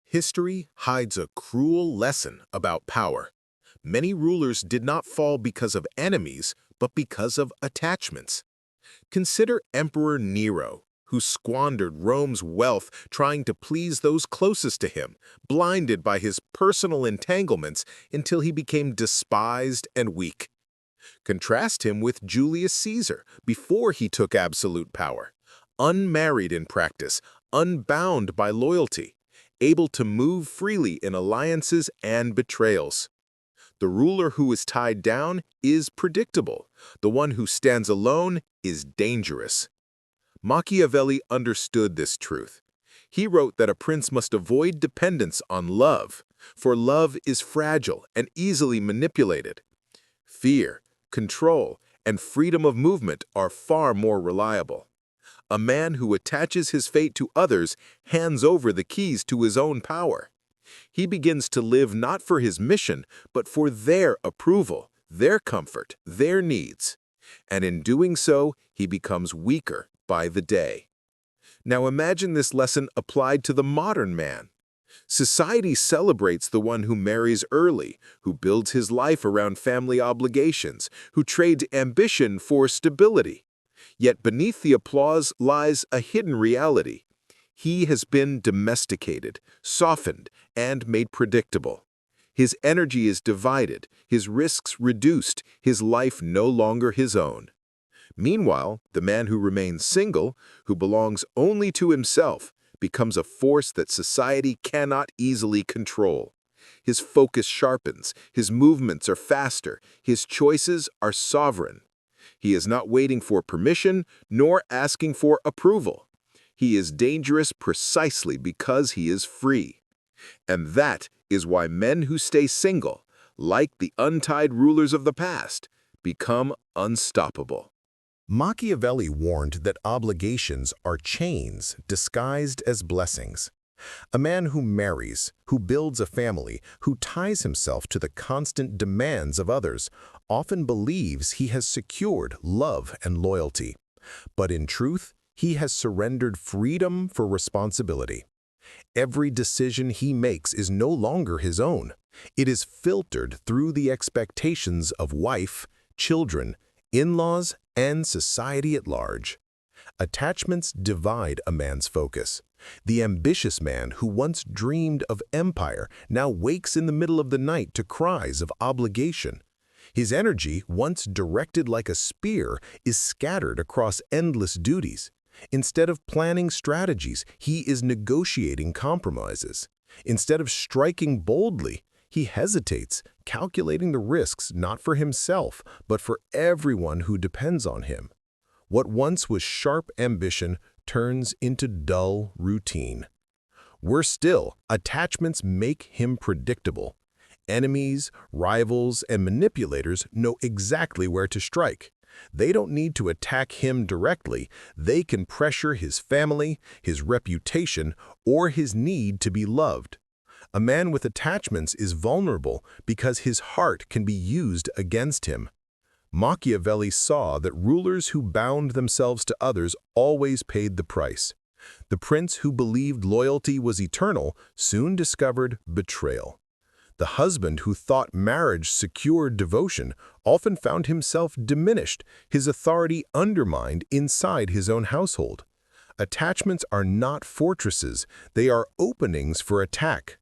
History hides a cruel lesson about power. Many rulers did not fall because of enemies, but because of attachments. Consider Emperor Nero, who squandered Rome's wealth trying to please those closest to him, blinded by his personal entanglements until he became despised and weak. Contrast him with Julius Caesar before he took absolute power, unmarried in practice, unbound by loyalty, able to move freely in alliances and betrayals. The ruler who is tied down is predictable. The one who stands alone is dangerous. Machiavelli understood this truth. He wrote that a prince must avoid dependence on love, for love is fragile and easily manipulated. Fear, control, and freedom of movement are far more reliable. A man who attaches his fate to others hands over the keys to his own power. He begins to live not for his mission, but for their approval, their comfort, their needs. And in doing so, he becomes weaker by the day. Now imagine this lesson applied to the modern man. Society celebrates the one who marries early, who builds his life around family obligations, who trades ambition for stability. Yet beneath the applause lies a hidden reality. He has been domesticated, softened, and made predictable. His energy is divided, his risks reduced, his life no longer his own. Meanwhile, the man who remains single, who belongs only to himself, becomes a force that society cannot easily control. His focus sharpens, his movements are faster, his choices are sovereign. He is not waiting for permission, nor asking for approval. He is dangerous precisely because he is free. And that is why men who stay single, like the untied rulers of the past, become unstoppable. Machiavelli warned that obligations are chains disguised as blessings. A man who marries, who builds a family, who ties himself to the constant demands of others, often believes he has secured love and loyalty. But in truth, he has surrendered freedom for responsibility. Every decision he makes is no longer his own. It is filtered through the expectations of wife, children, in-laws, and society at large. Attachments divide a man's focus. The ambitious man who once dreamed of empire now wakes in the middle of the night to cries of obligation. His energy, once directed like a spear, is scattered across endless duties. Instead of planning strategies, he is negotiating compromises. Instead of striking boldly, he hesitates, calculating the risks not for himself, but for everyone who depends on him. What once was sharp ambition turns into dull routine. Worse still, attachments make him predictable. Enemies, rivals, and manipulators know exactly where to strike. They don't need to attack him directly. They can pressure his family, his reputation, or his need to be loved. A man with attachments is vulnerable because his heart can be used against him. Machiavelli saw that rulers who bound themselves to others always paid the price. The prince who believed loyalty was eternal soon discovered betrayal. The husband who thought marriage secured devotion often found himself diminished, his authority undermined inside his own household. Attachments are not fortresses, they are openings for attack.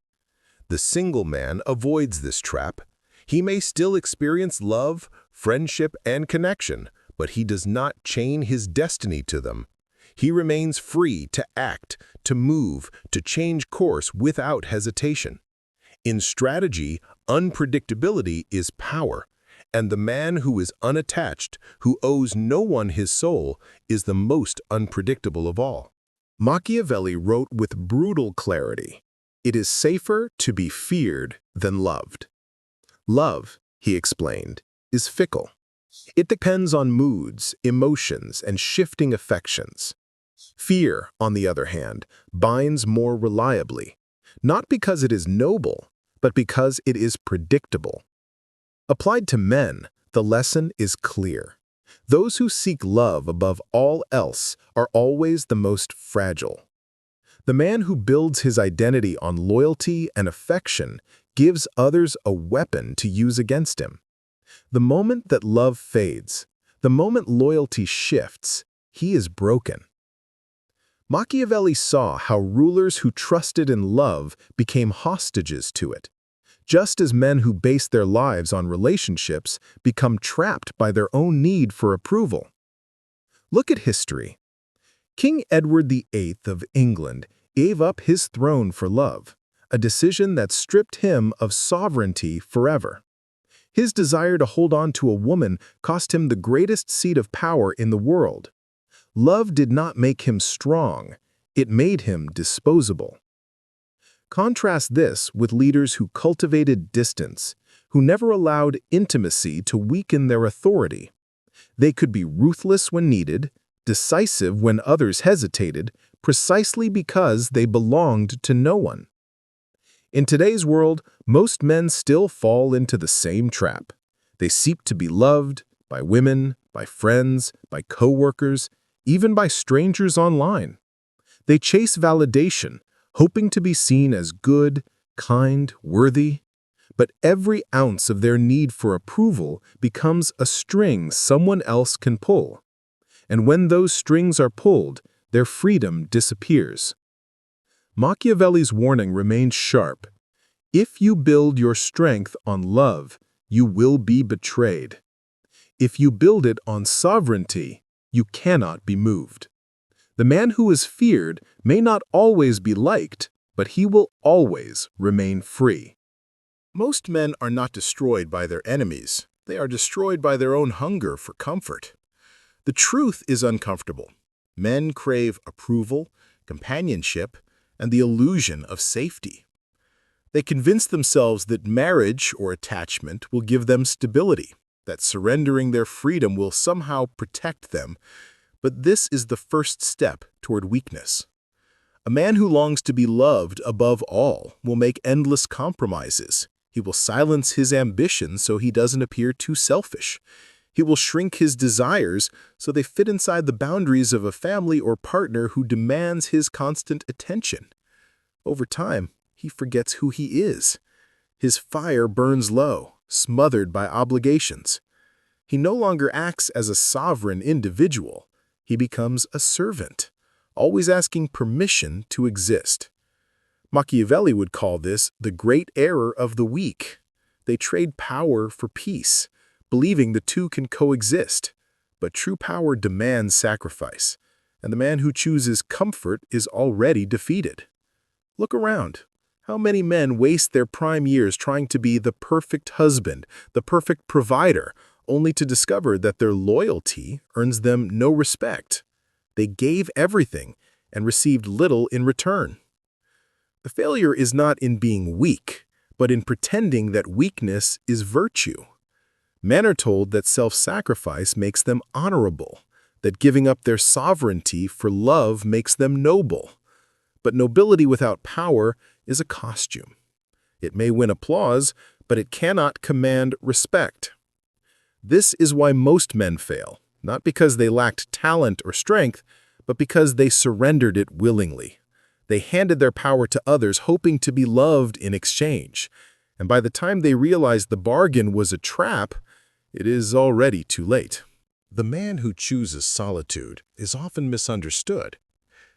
The single man avoids this trap. He may still experience love, friendship, and connection, but he does not chain his destiny to them. He remains free to act, to move, to change course without hesitation. In strategy, unpredictability is power, and the man who is unattached, who owes no one his soul, is the most unpredictable of all. Machiavelli wrote with brutal clarity, "It is safer to be feared than loved." Love, he explained, is fickle. It depends on moods, emotions, and shifting affections. Fear, on the other hand, binds more reliably, not because it is noble, but because it is predictable. Applied to men, the lesson is clear. Those who seek love above all else are always the most fragile. The man who builds his identity on loyalty and affection gives others a weapon to use against him. The moment that love fades, the moment loyalty shifts, he is broken. Machiavelli saw how rulers who trusted in love became hostages to it, just as men who base their lives on relationships become trapped by their own need for approval. Look at history. King Edward VIII of England gave up his throne for love, a decision that stripped him of sovereignty forever. His desire to hold on to a woman cost him the greatest seat of power in the world. Love did not make him strong, it made him disposable. Contrast this with leaders who cultivated distance, who never allowed intimacy to weaken their authority. They could be ruthless when needed, decisive when others hesitated, precisely because they belonged to no one. In today's world, most men still fall into the same trap. They seek to be loved by women, by friends, by coworkers, even by strangers online. They chase validation, hoping to be seen as good, kind, worthy. But every ounce of their need for approval becomes a string someone else can pull. And when those strings are pulled, their freedom disappears. Machiavelli's warning remains sharp. If you build your strength on love, you will be betrayed. If you build it on sovereignty, you cannot be moved. The man who is feared may not always be liked, but he will always remain free. Most men are not destroyed by their enemies. They are destroyed by their own hunger for comfort. The truth is uncomfortable. Men crave approval, companionship, and the illusion of safety. They convince themselves that marriage or attachment will give them stability, that surrendering their freedom will somehow protect them, but this is the first step toward weakness. A man who longs to be loved above all will make endless compromises. He will silence his ambitions so he doesn't appear too selfish. He will shrink his desires so they fit inside the boundaries of a family or partner who demands his constant attention. Over time, he forgets who he is. His fire burns low, smothered by obligations. He no longer acts as a sovereign individual. He becomes a servant, always asking permission to exist. Machiavelli would call this the great error of the weak. They trade power for peace, believing the two can coexist. But true power demands sacrifice, and the man who chooses comfort is already defeated. Look around. How many men waste their prime years trying to be the perfect husband, the perfect provider, only to discover that their loyalty earns them no respect. They gave everything and received little in return. The failure is not in being weak, but in pretending that weakness is virtue. Men are told that self-sacrifice makes them honorable, that giving up their sovereignty for love makes them noble. But nobility without power is a costume. It may win applause, but it cannot command respect. This is why most men fail, not because they lacked talent or strength, but because they surrendered it willingly. They handed their power to others, hoping to be loved in exchange. And by the time they realized the bargain was a trap, it is already too late. The man who chooses solitude is often misunderstood.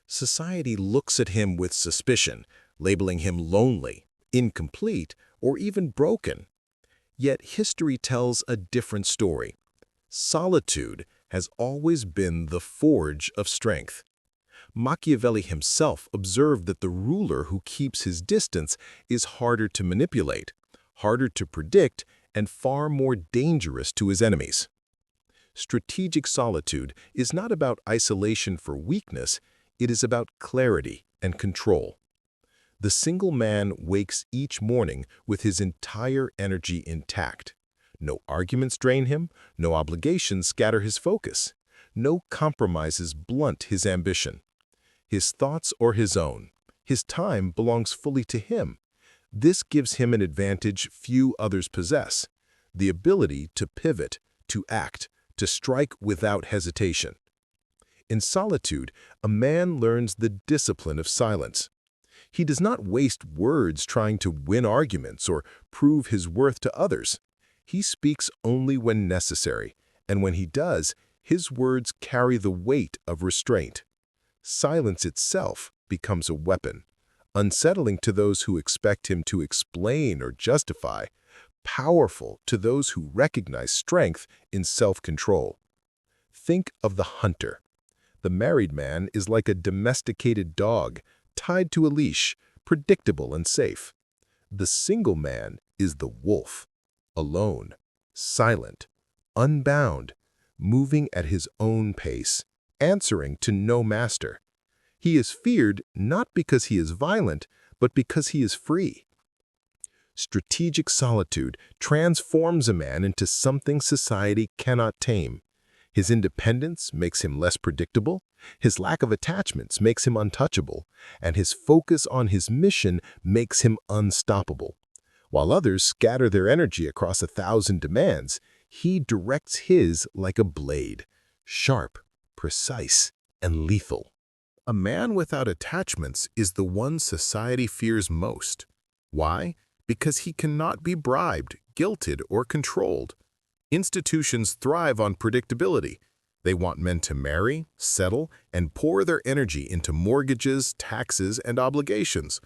Society looks at him with suspicion, labeling him lonely, incomplete, or even broken. Yet history tells a different story. Solitude has always been the forge of strength. Machiavelli himself observed that the ruler who keeps his distance is harder to manipulate, harder to predict, and far more dangerous to his enemies. Strategic solitude is not about isolation for weakness, it is about clarity and control. The single man wakes each morning with his entire energy intact. No arguments drain him, no obligations scatter his focus, no compromises blunt his ambition. His thoughts are his own. His time belongs fully to him. This gives him an advantage few others possess, the ability to pivot, to act, to strike without hesitation. In solitude, a man learns the discipline of silence. He does not waste words trying to win arguments or prove his worth to others. He speaks only when necessary, and when he does, his words carry the weight of restraint. Silence itself becomes a weapon, unsettling to those who expect him to explain or justify, powerful to those who recognize strength in self-control. Think of the hunter. The married man is like a domesticated dog, tied to a leash, predictable and safe. The single man is the wolf, alone, silent, unbound, moving at his own pace, answering to no master. He is feared not because he is violent, but because he is free. Strategic solitude transforms a man into something society cannot tame. His independence makes him less predictable, his lack of attachments makes him untouchable, and his focus on his mission makes him unstoppable. While others scatter their energy across 1,000 demands, he directs his like a blade, sharp, precise, and lethal. A man without attachments is the one society fears most. Why? Because he cannot be bribed, guilted, or controlled. Institutions thrive on predictability. They want men to marry, settle, and pour their energy into mortgages, taxes, and obligations.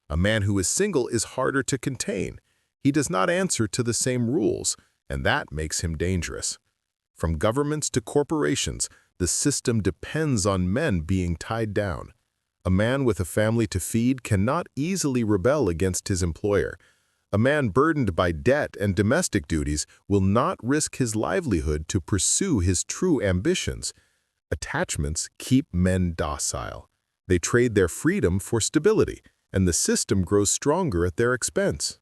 A man who is single is harder to contain. He does not answer to the same rules, and that makes him dangerous. From governments to corporations, the system depends on men being tied down. A man with a family to feed cannot easily rebel against his employer. A man burdened by debt and domestic duties will not risk his livelihood to pursue his true ambitions. Attachments keep men docile. They trade their freedom for stability, and the system grows stronger at their expense.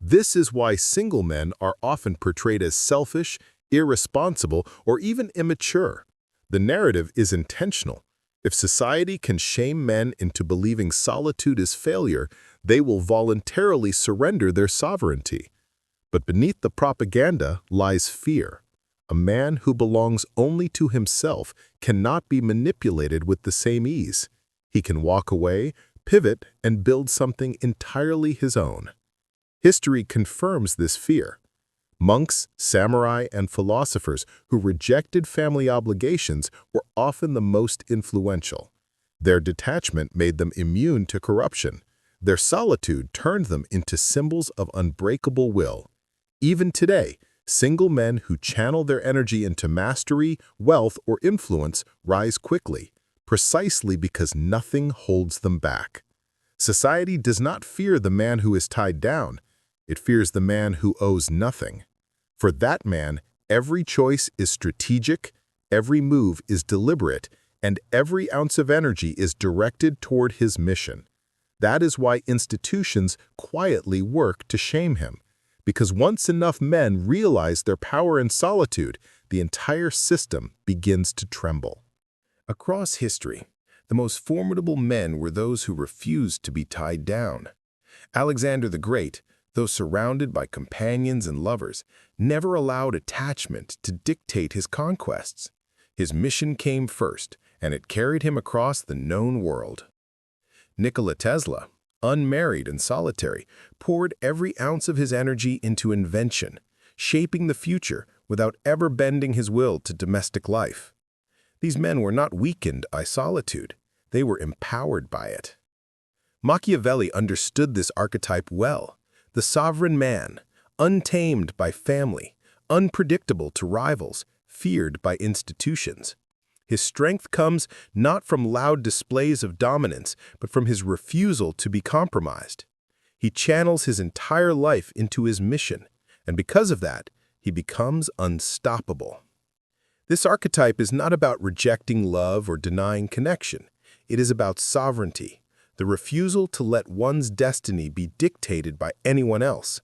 This is why single men are often portrayed as selfish, irresponsible, or even immature. The narrative is intentional. If society can shame men into believing solitude is failure, they will voluntarily surrender their sovereignty. But beneath the propaganda lies fear. A man who belongs only to himself cannot be manipulated with the same ease. He can walk away, pivot, and build something entirely his own. History confirms this fear. Monks, samurai, and philosophers who rejected family obligations were often the most influential. Their detachment made them immune to corruption. Their solitude turned them into symbols of unbreakable will. Even today, single men who channel their energy into mastery, wealth, or influence rise quickly, precisely because nothing holds them back. Society does not fear the man who is tied down. It fears the man who owes nothing. For that man, every choice is strategic, every move is deliberate, and every ounce of energy is directed toward his mission. That is why institutions quietly work to shame him. Because once enough men realize their power in solitude, the entire system begins to tremble. Across history, the most formidable men were those who refused to be tied down. Alexander the Great, though surrounded by companions and lovers, never allowed attachment to dictate his conquests. His mission came first, and it carried him across the known world. Nikola Tesla, unmarried and solitary, poured every ounce of his energy into invention, shaping the future without ever bending his will to domestic life. These men were not weakened by solitude, they were empowered by it. Machiavelli understood this archetype well. The sovereign man, untamed by family, unpredictable to rivals, feared by institutions. His strength comes not from loud displays of dominance, but from his refusal to be compromised. He channels his entire life into his mission, and because of that, he becomes unstoppable. This archetype is not about rejecting love or denying connection. It is about sovereignty, the refusal to let one's destiny be dictated by anyone else.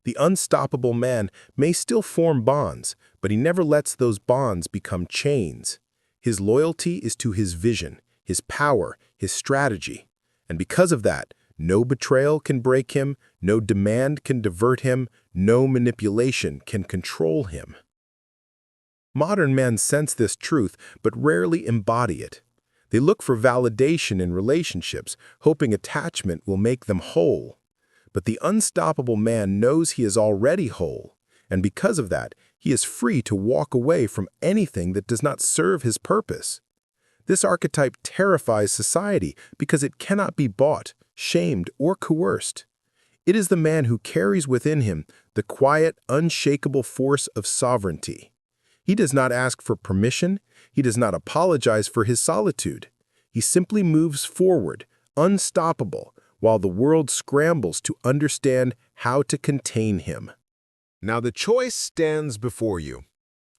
The unstoppable man may still form bonds, but he never lets those bonds become chains. His loyalty is to his vision, his power, his strategy. And because of that, no betrayal can break him, no demand can divert him, no manipulation can control him. Modern men sense this truth but rarely embody it. They look for validation in relationships, hoping attachment will make them whole. But the unstoppable man knows he is already whole, and because of that, he is free to walk away from anything that does not serve his purpose. This archetype terrifies society because it cannot be bought, shamed, or coerced. It is the man who carries within him the quiet, unshakable force of sovereignty. He does not ask for permission. He does not apologize for his solitude. He simply moves forward, unstoppable, while the world scrambles to understand how to contain him. Now the choice stands before you.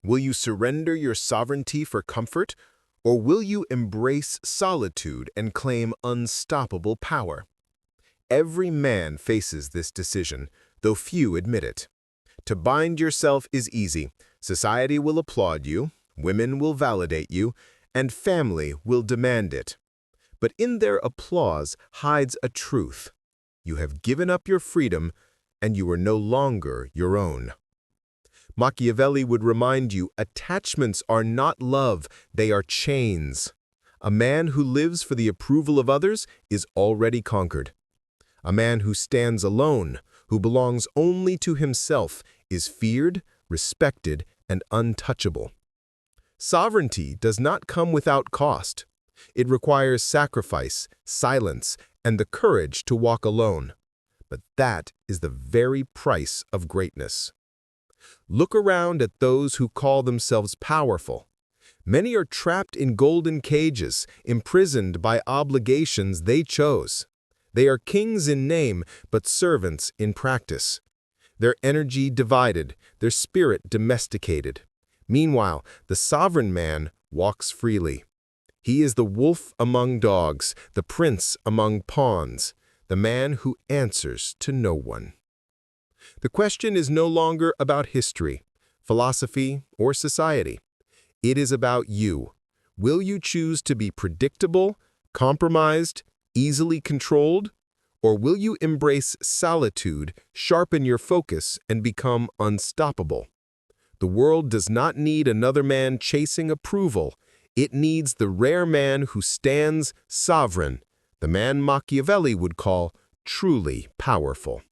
Will you surrender your sovereignty for comfort, or will you embrace solitude and claim unstoppable power? Every man faces this decision, though few admit it. To bind yourself is easy. Society will applaud you, women will validate you, and family will demand it. But in their applause hides a truth. You have given up your freedom, and you are no longer your own. Machiavelli would remind you, attachments are not love, they are chains. A man who lives for the approval of others is already conquered. A man who stands alone, who belongs only to himself, is feared, respected, and untouchable. Sovereignty does not come without cost. It requires sacrifice, silence, and the courage to walk alone. But that is the very price of greatness. Look around at those who call themselves powerful. Many are trapped in golden cages, imprisoned by obligations they chose. They are kings in name, but servants in practice. Their energy divided, their spirit domesticated. Meanwhile, the sovereign man walks freely. He is the wolf among dogs, the prince among pawns, the man who answers to no one. The question is no longer about history, philosophy, or society. It is about you. Will you choose to be predictable, compromised, easily controlled? Or will you embrace solitude, sharpen your focus, and become unstoppable? The world does not need another man chasing approval. It needs the rare man who stands sovereign, the man Machiavelli would call truly powerful.